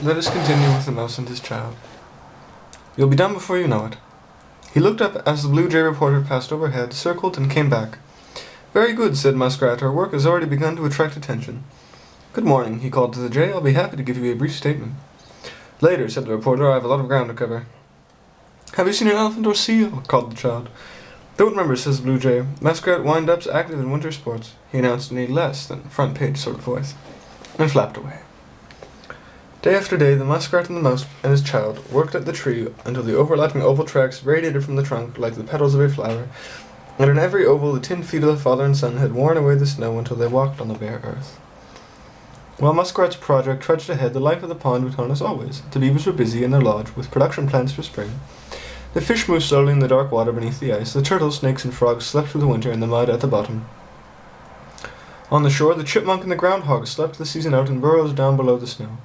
Let us continue with the mouse and his child. You'll be done before you know it. He looked up as the Blue Jay reporter passed overhead, circled, and came back. Very good, said Muskrat. Our work has already begun to attract attention. Good morning, he called to the Jay. I'll be happy to give you a brief statement. Later, said the reporter. I have a lot of ground to cover. Have you seen an elephant or seal? Called the child. Don't remember, says the Blue Jay. Muskrat wind-up's active in winter sports, he announced in a less than front-page sort of voice, and flapped away. Day after day, the muskrat and the mouse and his child worked at the tree until the overlapping oval tracks radiated from the trunk like the petals of a flower, and in every oval the tin feet of the father and son had worn away the snow until they walked on the bare earth. While Muskrat's project trudged ahead, the life of the pond went on as always. The beavers were busy in their lodge with production plans for spring. The fish moved slowly in the dark water beneath the ice. The turtles, snakes, and frogs slept through the winter in the mud at the bottom. On the shore, the chipmunk and the groundhog slept the season out in burrows down below the snow,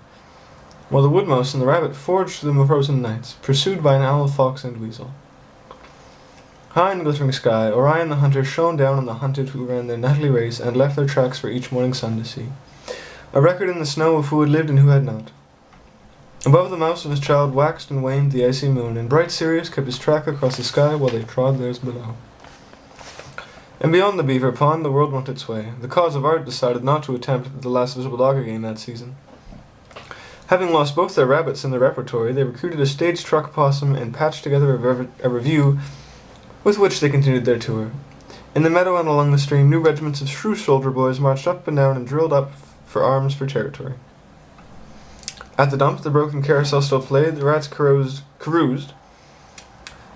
while the wood mouse and the rabbit foraged through the frozen nights, pursued by an owl, fox, and weasel. High in the glittering sky, Orion the hunter shone down on the hunted who ran their nightly race and left their tracks for each morning sun to see, a record in the snow of who had lived and who had not. Above the mouse and his child waxed and waned the icy moon, and bright Sirius kept his track across the sky while they trod theirs below. And beyond the beaver pond, the world went its way. The cause of art decided not to attempt the last visible dog again that season. Having lost both their rabbits and their repertory, they recruited a stage truck possum and patched together a review with which they continued their tour. In the meadow and along the stream, new regiments of shrew soldier boys marched up and down and drilled up for arms for territory. At the dump, the broken carousel still played, the rats caroused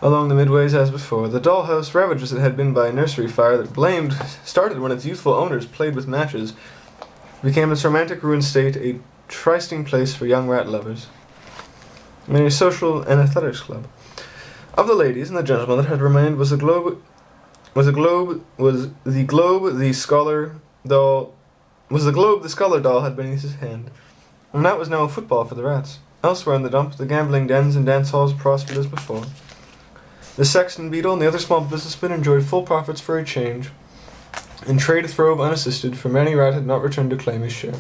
along the midways as before. The dollhouse, ravaged as it had been by a nursery fire that started when its youthful owners played with matches, became its romantic ruined state a trysting place for young rat lovers, and a social and athletics club. Of the ladies and the gentlemen that had remained was the globe the scholar doll had beneath his hand, and that was now a football for the rats. Elsewhere in the dump, the gambling dens and dance halls prospered as before. The sexton beetle and the other small businessmen enjoyed full profits for a change, and trade throve unassisted, for many rat had not returned to claim his share.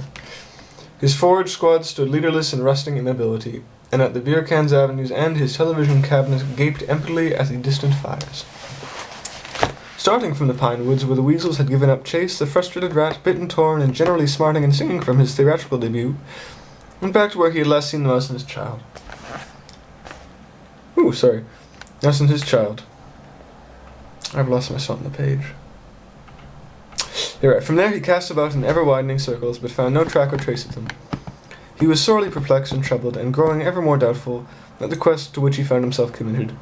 His forage squad stood leaderless in rusting immobility, and at the beer cans avenues and his television cabinet gaped emptily at the distant fires. Starting from the pine woods where the weasels had given up chase, the frustrated rat, bit and torn and generally smarting and singing from his theatrical debut, went back to where he had last seen the mouse and his child. Mouse and his child. I've lost my spot on the page. You're right. From there he cast about in ever-widening circles, but found no track or trace of them. He was sorely perplexed and troubled, and growing ever more doubtful at the quest to which he found himself committed.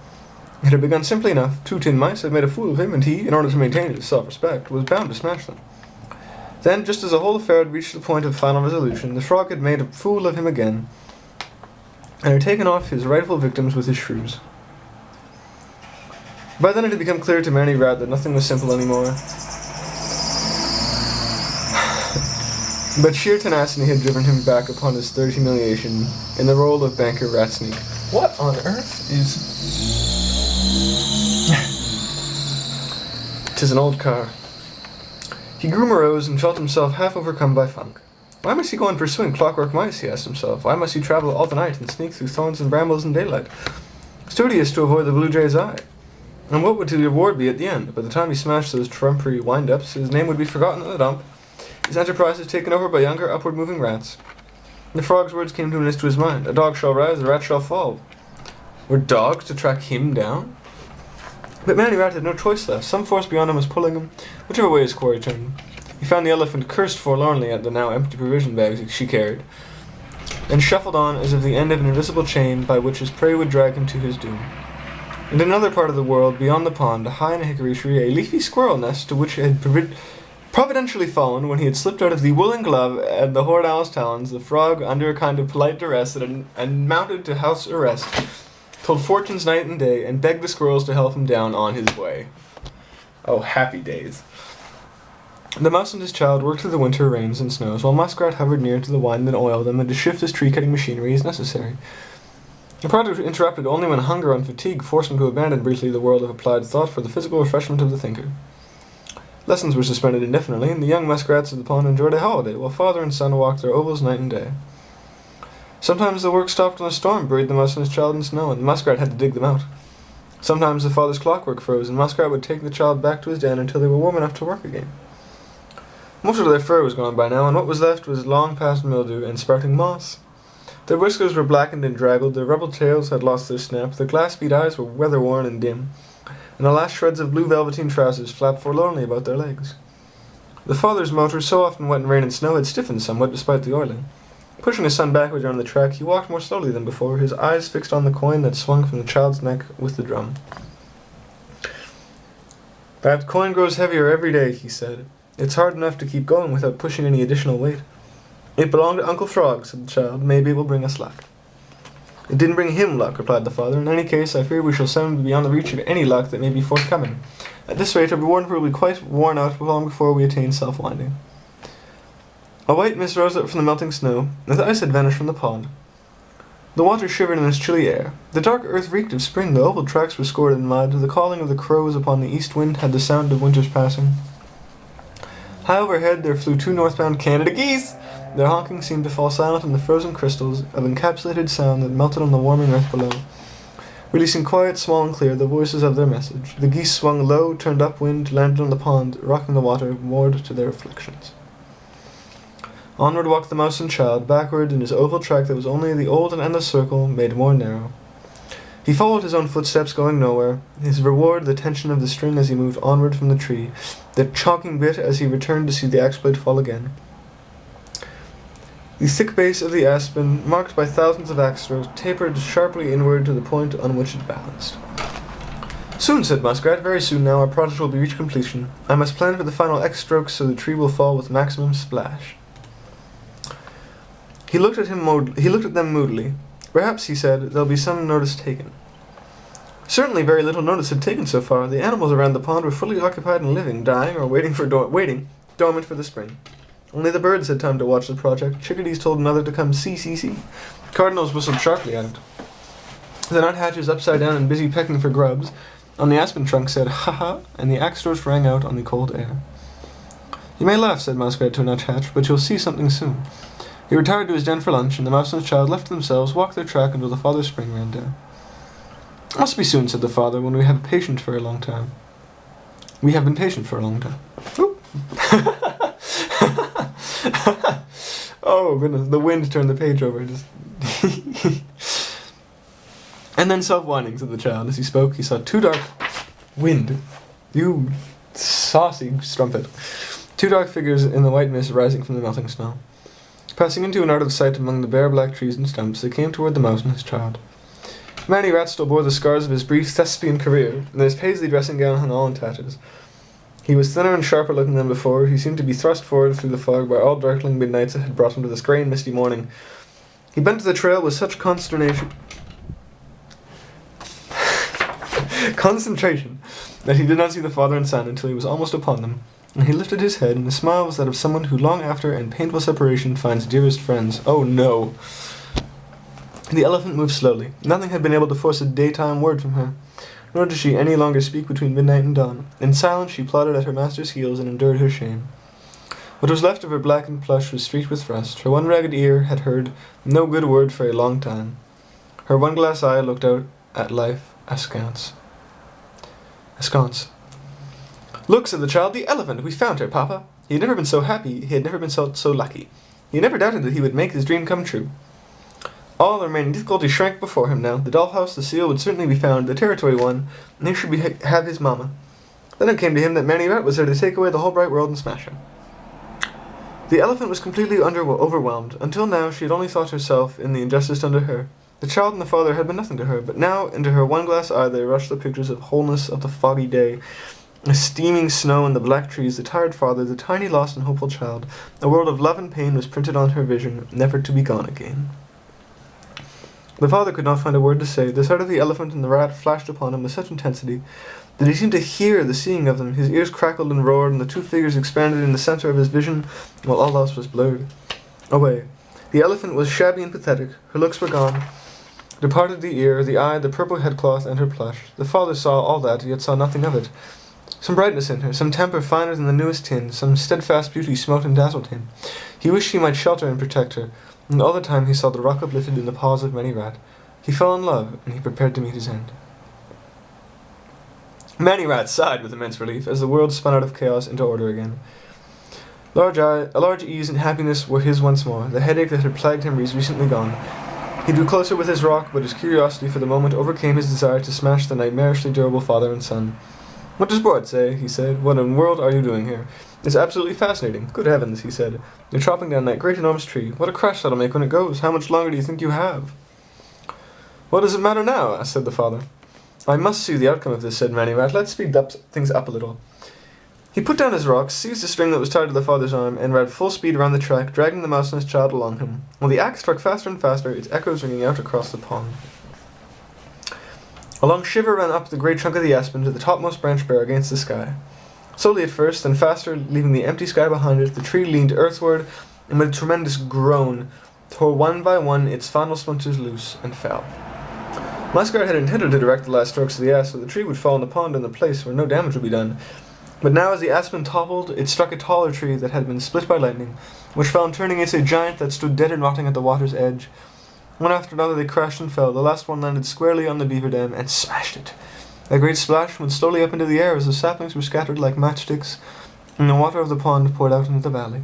It had begun simply enough. 2 tin mice had made a fool of him, and he, in order to maintain his self-respect, was bound to smash them. Then, just as the whole affair had reached the point of final resolution, the frog had made a fool of him again, and had taken off his rightful victims with his shrews. By then it had become clear to Manny Rat that nothing was simple anymore. But sheer tenacity had driven him back upon his third humiliation in the role of banker Ratsneak. What on earth is... 'Tis an old car. He grew morose and felt himself half overcome by funk. Why must he go on pursuing clockwork mice, he asked himself. Why must he travel all the night and sneak through thorns and brambles in daylight, studious to avoid the blue jay's eye? And what would the reward be at the end? By the time he smashed those trumpery wind-ups, his name would be forgotten in the dump, his enterprises taken over by younger, upward-moving rats. The frog's words came to his mind. A dog shall rise, a rat shall fall. Were dogs to track him down? But Manny Rat had no choice left. Some force beyond him was pulling him, whichever way his quarry turned. He found the elephant cursed forlornly at the now empty provision bags she carried, and shuffled on as if the end of an invisible chain by which his prey would drag him to his doom. In another part of the world, beyond the pond, high in a hickory tree, a leafy squirrel nest to which had providentially fallen when he had slipped out of the woolen glove and the horned owl's talons, the frog, under a kind of polite duress and mounted to house arrest, told fortunes night and day, and begged the squirrels to help him down on his way. Oh, happy days. The mouse and his child worked through the winter rains and snows, while Muskrat hovered near to the wind and oiled them, and to shift his tree-cutting machinery as necessary. The project interrupted only when hunger and fatigue forced him to abandon briefly the world of applied thought for the physical refreshment of the thinker. Lessons were suspended indefinitely, and the young muskrats of the pond enjoyed a holiday, while father and son walked their ovals night and day. Sometimes the work stopped when a storm buried the mouse and his child in snow, and the muskrat had to dig them out. Sometimes the father's clockwork froze, and Muskrat would take the child back to his den until they were warm enough to work again. Most of their fur was gone by now, and what was left was long past mildew and sprouting moss. Their whiskers were blackened and draggled, their rebel tails had lost their snap, their glass-bead eyes were weather-worn and dim, and the last shreds of blue velveteen trousers flapped forlornly about their legs. The father's motor, so often wet in rain and snow, had stiffened somewhat despite the oiling. Pushing his son backwards around the track, he walked more slowly than before, his eyes fixed on the coin that swung from the child's neck with the drum. "That coin grows heavier every day," he said. "It's hard enough to keep going without pushing any additional weight." "It belonged to Uncle Frog," said the child. "Maybe it will bring us luck." "It didn't bring him luck," replied the father. "In any case, I fear we shall soon be beyond the reach of any luck that may be forthcoming. At this rate, our reward will be quite worn out long before we attain self-winding." A white mist rose up from the melting snow, and the ice had vanished from the pond. The water shivered in its chilly air. The dark earth reeked of spring, the oval tracks were scored in mud, the calling of the crows upon the east wind had the sound of winter's passing. High overhead there flew 2 northbound Canada geese! Their honking seemed to fall silent on the frozen crystals of encapsulated sound that melted on the warming earth below, releasing quiet, small and clear, the voices of their message. The geese swung low, turned upwind, landed on the pond, rocking the water, moored to their reflections. Onward walked the mouse and child, backward in his oval track that was only the old and endless circle made more narrow. He followed his own footsteps, going nowhere, his reward the tension of the string as he moved onward from the tree, the chonking bit as he returned to see the axe blade fall again. The thick base of the aspen, marked by thousands of axe strokes, tapered sharply inward to the point on which it balanced. "Soon," said Muskrat, "very soon now, our project will be reached completion. I must plan for the final X strokes so the tree will fall with maximum splash." He looked at them moodily. "Perhaps," he said, "there'll be some notice taken." Certainly very little notice had taken so far. The animals around the pond were fully occupied and living, dying, or waiting dormant for the spring. Only the birds had time to watch the project. Chickadees told another to come see. Cardinals whistled sharply at it. The nuthatches, upside down and busy pecking for grubs, on the aspen trunk said ha-ha, and the axe strokes rang out on the cold air. "You may laugh," said Muskrat to a nuthatch, "but you'll see something soon." He retired to his den for lunch, and the mouse and his child, left to themselves, walked their track until the father's spring ran down. "It must be soon," said the father, "when we have been patient for a long time." "We have been patient for a long time." Oh, goodness, the wind turned the page over. And then self-winding, said the child. As he spoke, he saw 2 dark... Wind. You saucy strumpet. 2 dark figures in the white mist rising from the melting snow. Passing into and out of sight among the bare black trees and stumps, they came toward the mouse and his child. Manny Rat still bore the scars of his brief thespian career, and his paisley dressing gown hung all in tatters. He was thinner and sharper looking than before. He seemed to be thrust forward through the fog by all darkling midnights that had brought him to this grey and misty morning. He bent to the trail with such concentration that he did not see the father and son until he was almost upon them, and he lifted his head, and his smile was that of someone who long after and painful separation finds dearest friends. Oh no! The elephant moved slowly. Nothing had been able to force a daytime word from her, nor did she any longer speak between midnight and dawn. In silence she plodded at her master's heels and endured her shame. What was left of her blackened plush was streaked with rust. Her one ragged ear had heard no good word for a long time. Her one glass eye looked out at life askance. "Look," said the child, "the elephant! We found her, Papa!" He had never been so happy, he had never been so lucky. He never doubted that he would make his dream come true. All the remaining difficulties shrank before him now. The dollhouse, the seal would certainly be found, the territory won, and he should have his mamma. Then it came to him that Manny Rat was there to take away the whole bright world and smash him. The elephant was completely overwhelmed. Until now she had only thought herself in the injustice done to her. The child and the father had been nothing to her, but now into her one glass eye there rushed the pictures of wholeness of the foggy day, the steaming snow and the black trees, the tired father, the tiny lost and hopeful child. A world of love and pain was printed on her vision, never to be gone again. The father could not find a word to say. The sight of the elephant and the rat flashed upon him with such intensity that he seemed to hear the seeing of them. His ears crackled and roared, and the 2 figures expanded in the center of his vision, while all else was blurred. Away. The elephant was shabby and pathetic. Her looks were gone. Departed the ear, the eye, the purple headcloth, and her plush. The father saw all that, yet saw nothing of it. Some brightness in her, some temper finer than the newest tin, some steadfast beauty smote and dazzled him. He wished he might shelter and protect her, And all the time he saw the rock uplifted in the paws of Manny Rat. He fell in love, and he prepared to meet his end. Manny Rat sighed with immense relief as the world spun out of chaos into order again. A large ease and happiness were his once more. The headache that had plagued him was recently gone. He drew closer with his rock, but his curiosity for the moment overcame his desire to smash the nightmarishly durable father and son. "What does Board say?" he said. "What in the world are you doing here?" "It's absolutely fascinating." "Good heavens," he said. "You're chopping down that great enormous tree. What a crash that'll make when it goes. How much longer do you think you have?" "What does it matter now?" said the father. "I must see the outcome of this," said Manny Rat. "Let's speed things up a little." He put down his rock, seized the string that was tied to the father's arm, and ran full speed around the track, dragging the mouse and his child along him, while the axe struck faster and faster, its echoes ringing out across the pond. A long shiver ran up the great trunk of the aspen to the topmost branch bare against the sky. Slowly at first, then faster, leaving the empty sky behind it, the tree leaned earthward, and with a tremendous groan, tore one by one its final splinters loose and fell. Muskrat had intended to direct the last strokes of the axe so the tree would fall in the pond in the place where no damage would be done. But now as the aspen toppled, it struck a taller tree that had been split by lightning, which fell in turning into a giant that stood dead and rotting at the water's edge. One after another they crashed and fell. The last one landed squarely on the beaver dam and smashed it. A great splash went slowly up into the air as the saplings were scattered like matchsticks, and the water of the pond poured out into the valley.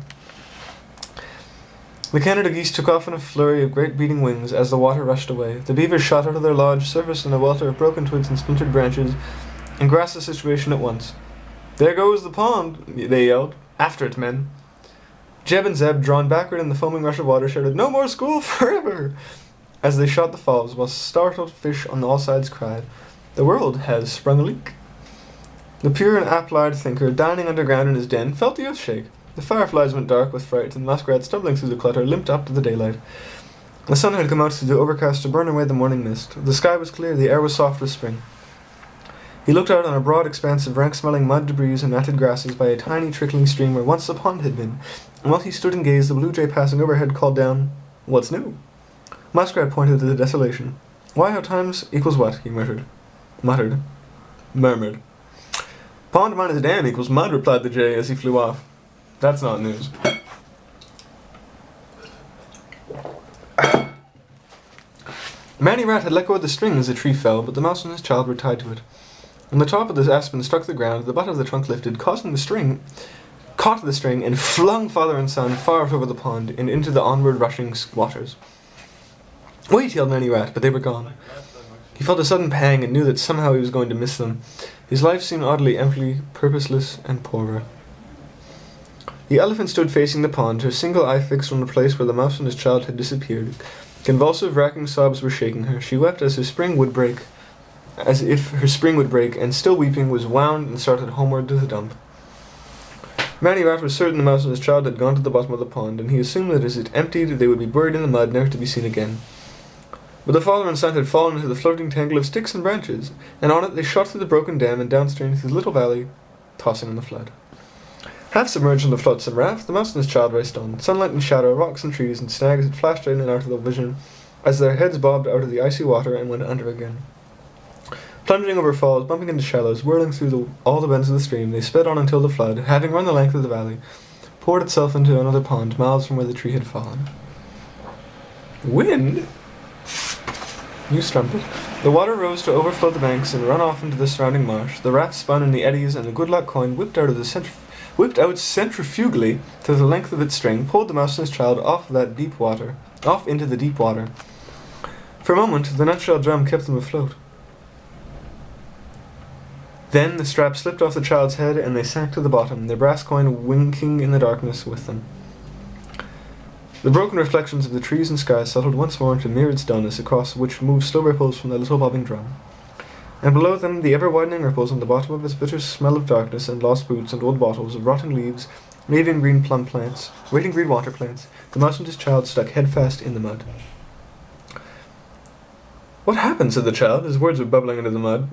The Canada geese took off in a flurry of great beating wings as the water rushed away. The beavers shot out of their lodge, surfaced in a welter of broken twigs and splintered branches, and grasped the situation at once. "There goes the pond," they yelled. "After it, men." Jeb and Zeb, drawn backward in the foaming rush of water, shouted, "No more school forever!" as they shot the falls, while startled fish on all sides cried, "The world has sprung a leak." The pure and applied thinker, dining underground in his den, felt the earth shake. The fireflies went dark with fright, and the muskrat, stumbling through the clutter, limped up to the daylight. The sun had come out through the overcast to burn away the morning mist. The sky was clear, the air was soft with spring. He looked out on a broad expanse of rank-smelling mud, debris, and matted grasses by a tiny trickling stream where once the pond had been, and while he stood and gazed, the blue jay passing overhead called down, "What's new?" Muskrat pointed to the desolation. "Why, how times equals what?" he murmured. "Pond minus dam equals mud," replied the jay as he flew off. "That's not news." Manny Rat had let go of the string as the tree fell, but the mouse and his child were tied to it. When the top of the aspen struck the ground, the butt of the trunk lifted, caught the string, and flung father and son far out over the pond and into the onward rushing waters. "Wait!" yelled Manny Rat, but they were gone. He felt a sudden pang and knew that somehow he was going to miss them. His life seemed oddly empty, purposeless, and poorer. The elephant stood facing the pond, her single eye fixed on the place where the mouse and his child had disappeared. Convulsive, racking sobs were shaking her. She wept as if her spring would break, and still weeping, was wound and started homeward to the dump. Manny Rat was certain the mouse and his child had gone to the bottom of the pond, and he assumed that as it emptied they would be buried in the mud, never to be seen again. But the father and son had fallen into the floating tangle of sticks and branches, and on it they shot through the broken dam and downstream through the little valley, tossing in the flood. Half submerged in the flotsam raft, the mouse and his child raced on. Sunlight and shadow, rocks and trees and snags had flashed in and out of the vision as their heads bobbed out of the icy water and went under again. Plunging over falls, bumping into shallows, whirling through all the bends of the stream, they sped on until the flood, having run the length of the valley, poured itself into another pond miles from where the tree had fallen. "Wind?" You strumpet. The water rose to overflow the banks and run off into the surrounding marsh. The raft spun in the eddies, and the good luck coin whipped out centrifugally to the length of its string, pulled the mouse and his child off into the deep water. For a moment, the nutshell drum kept them afloat. Then the strap slipped off the child's head, and they sank to the bottom, their brass coin winking in the darkness with them. The broken reflections of the trees and sky settled once more into mirrored stillness, across which moved slow ripples from the little bobbing drum. And below them the ever-widening ripples on the bottom of this bitter smell of darkness and lost boots and old bottles, of rotting leaves, waving green water plants. The mouse and his child stuck headfast in the mud. "What happened?" said the child. His words were bubbling into the mud.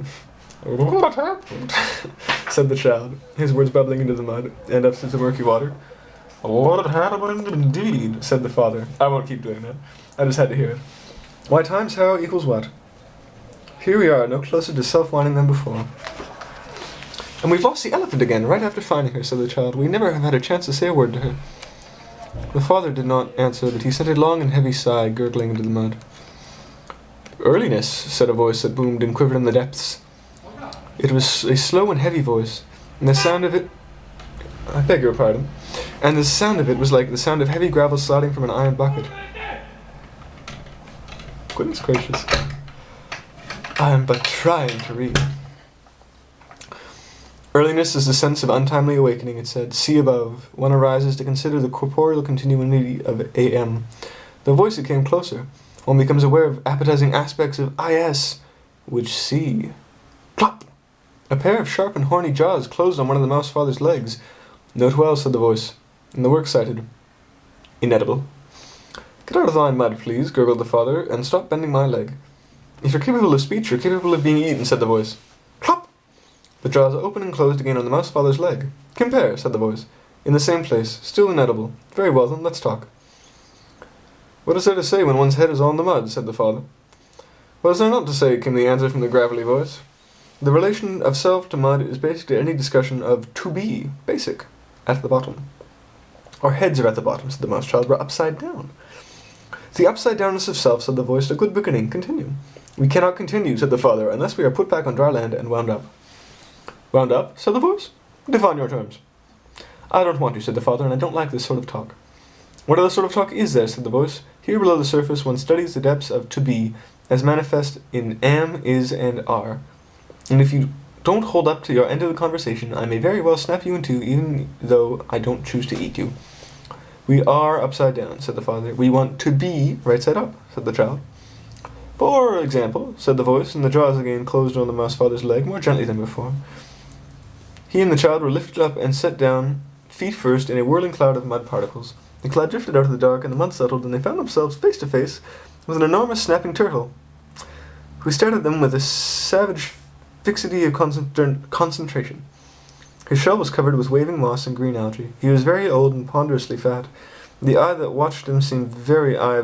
"What happened?" said the child, his words bubbling into the mud and up through the murky water. "What happened indeed?" said the father. I won't keep doing that. I just had to hear it. "Why, times how equals what? Here we are, no closer to self-winding than before." "And we've lost the elephant again, right after finding her," said the child. "We never have had a chance to say a word to her." The father did not answer, but he sent a long and heavy sigh gurgling into the mud. Earliness, said a voice that boomed and quivered in the depths. It was a slow and heavy voice, and the sound of it... I beg your pardon. And the sound of it was like the sound of heavy gravel sliding from an iron bucket. Goodness gracious. I am but trying to read. Earliness is the sense of untimely awakening, it said. See above. One arises to consider the corporeal continuity of AM. The voice it came closer. One becomes aware of appetizing aspects of IS, which see. Plop! A pair of sharp and horny jaws closed on one of the mouse father's legs. Note well, said the voice, and the work cited. Inedible. Get out of thy mud, please, gurgled the father, and stop bending my leg. If you're capable of speech, you're capable of being eaten, said the voice. Plop! The jaws opened and closed again on the mouse father's leg. Compare, said the voice. In the same place, still inedible. Very well then, let's talk. What is there to say when one's head is all in the mud, said the father. What is there not to say, came the answer from the gravelly voice. The relation of self to mud is basic to any discussion of to be, basic, at the bottom. Our heads are at the bottom, said the mouse child. We're upside down. The upside-downness of self, said the voice, a good beginning. Continue. We cannot continue, said the father, unless we are put back on dry land and wound up. Wound up, said the voice. Define your terms. I don't want to, said the father, and I don't like this sort of talk. What other sort of talk is there, said the voice. Here below the surface one studies the depths of to be, as manifest in am, is, and are. And if you don't hold up to your end of the conversation, I may very well snap you in two, even though I don't choose to eat you. We are upside down, said the father. We want to be right side up, said the child. For example, said the voice, and the jaws again closed on the mouse father's leg more gently than before. He and the child were lifted up and set down, feet first, in a whirling cloud of mud particles. The cloud drifted out of the dark, and the mud settled, and they found themselves face to face with an enormous snapping turtle, who stared at them with a savage fixity of concentration. His shell was covered with waving moss and green algae. He was very old and ponderously fat. The eye that watched him seemed the very eye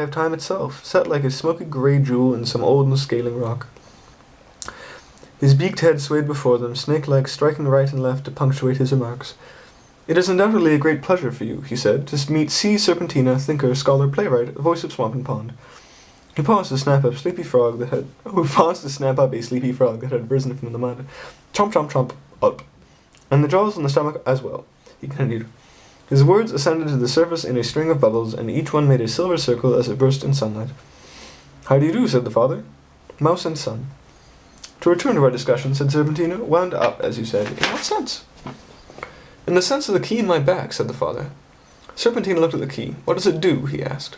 of time itself, set like a smoky grey jewel in some old and scaling rock. His beaked head swayed before them, snake-like, striking right and left to punctuate his remarks. It is undoubtedly a great pleasure for you, he said, to meet C. Serpentina, thinker, scholar, playwright, voice of swamp and pond. He paused to snap up a sleepy frog that had risen from the mud. Chomp, chomp, chomp, up. And the jaws on the stomach as well, he continued. His words ascended to the surface in a string of bubbles, and each one made a silver circle as it burst in sunlight. How do you do, said the father. Mouse and sun. To return to our discussion, said Serpentina, wound up, as you said. In what sense? In the sense of the key in my back, said the father. Serpentina looked at the key. What does it do? He asked.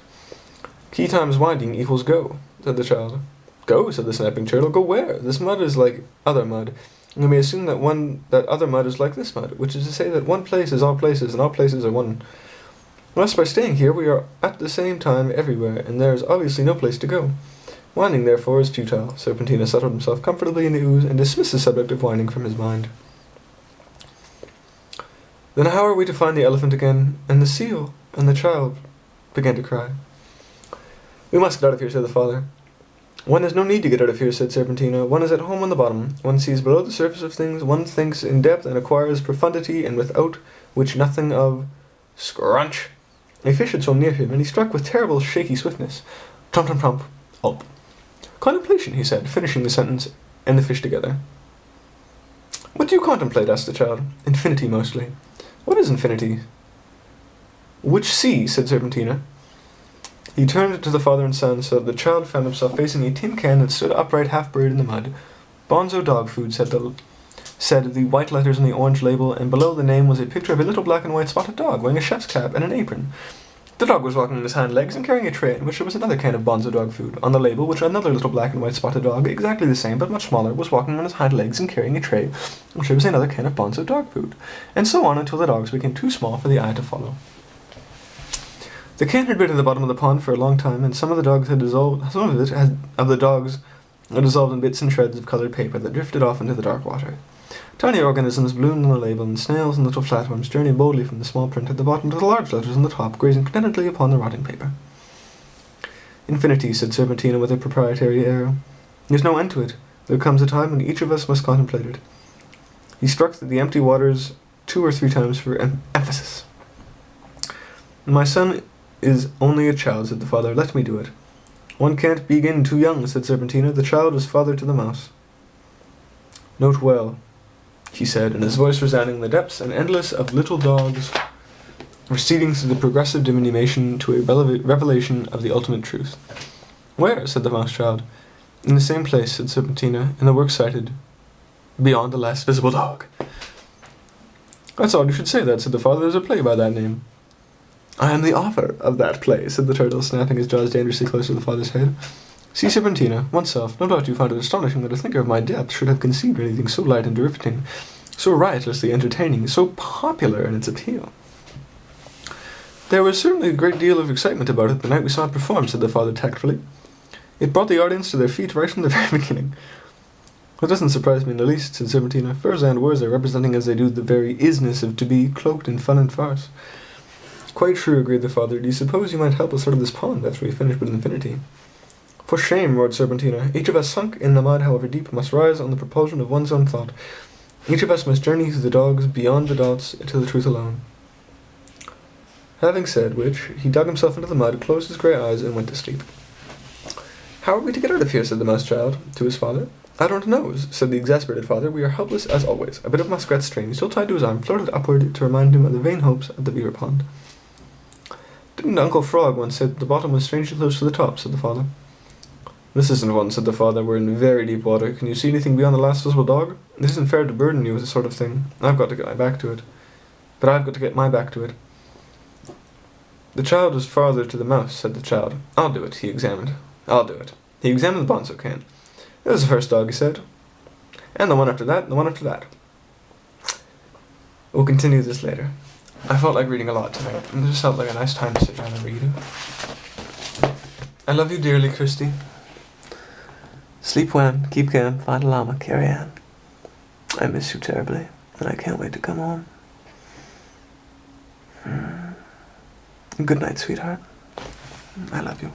Key times winding equals go, said the child. Go, said the snapping turtle. Go where? This mud is like other mud. You may assume that other mud is like this mud, which is to say that one place is all places, and all places are one. Thus, by staying here, we are at the same time everywhere, and there is obviously no place to go. Winding, therefore, is futile. Serpentina settled himself comfortably in the ooze and dismissed the subject of winding from his mind. Then how are we to find the elephant again, and the seal, and the child began to cry. We must get out of here, said the father. One has no need to get out of here, said Serpentina. One is at home on the bottom. One sees below the surface of things. One thinks in depth and acquires profundity, and without which nothing of... Scrunch! A fish had swum near him, and he struck with terrible shaky swiftness. Trump, trump, trump. Up. Contemplation, he said, finishing the sentence and the fish together. What do you contemplate? Asked the child. Infinity, mostly. What is infinity? Which sea? Said Serpentina. He turned to the father and son, so that the child found himself facing a tin can that stood upright, half buried in the mud. Bonzo dog food, said the white letters on the orange label, and below the name was a picture of a little black and white spotted dog wearing a chef's cap and an apron. The dog was walking on his hind legs and carrying a tray in which there was another can of Bonzo dog food. On the label, which another little black and white spotted dog, exactly the same but much smaller, was walking on his hind legs and carrying a tray, which there was another can of Bonzo dog food, and so on until the dogs became too small for the eye to follow. The can had been at the bottom of the pond for a long time, and some of the dogs had dissolved in bits and shreds of coloured paper that drifted off into the dark water. Tiny organisms bloomed on the label, and snails and little flatworms journeyed boldly from the small print at the bottom to the large letters on the top, grazing contentedly upon the rotting paper. Infinity, said Serpentina with a proprietary air. There's no end to it. There comes a time when each of us must contemplate it. He struck the empty waters 2 or 3 times for emphasis. My son is only a child, said the father. Let me do it. One can't begin too young, said Serpentina. The child was father to the mouse. Note well, he said, and his voice resounding in the depths and endless of little dogs, receding through the progressive diminution to a revelation of the ultimate truth. Where? Said the mouse child. In the same place, said Serpentina, in the works cited, beyond the last visible dog. That's odd you should say that, said the father. There's a play by that name. I am the author of that play, said the turtle, snapping his jaws dangerously close to the father's head. See, Serpentina, oneself, no doubt you find it astonishing that a thinker of my depth should have conceived anything so light and riveting, so riotously entertaining, so popular in its appeal. There was certainly a great deal of excitement about it the night we saw it perform, said the father tactfully. It brought the audience to their feet right from the very beginning. That doesn't surprise me in the least, said Serpentina. Furze and Wurza representing as they do the very isness of to be cloaked in fun and farce. Quite true, agreed the father. Do you suppose you might help us out of this pond after we finish with infinity? For shame, roared Serpentina. Each of us sunk in the mud, however deep, must rise on the propulsion of one's own thought. Each of us must journey through the dogs, beyond the dots, to the truth alone. Having said which, he dug himself into the mud, closed his grey eyes, and went to sleep. How are we to get out of here, said the mouse child to his father. I don't know, said the exasperated father. We are helpless as always. A bit of muskrat string, still tied to his arm, floated upward to remind him of the vain hopes of the beaver pond. Didn't Uncle Frog once say that the bottom was strangely close to the top, said the father. This isn't one, said the father. We're in very deep water. Can you see anything beyond the last visible dog? This isn't fair to burden you with this sort of thing. I've got to get my back to it. But I've got to get my back to it. The child was farther to the mouse, said the child. I'll do it, he examined. I'll do it. He examined the bonzo can. It was the first dog, he said. And the one after that, and the one after that. We'll continue this later. I felt like reading a lot tonight, and it just felt like a nice time to sit down and read it. I love you dearly, Christy. Sleep well, keep calm, find a llama, carry on. I miss you terribly, and I can't wait to come home. Good night, sweetheart. I love you.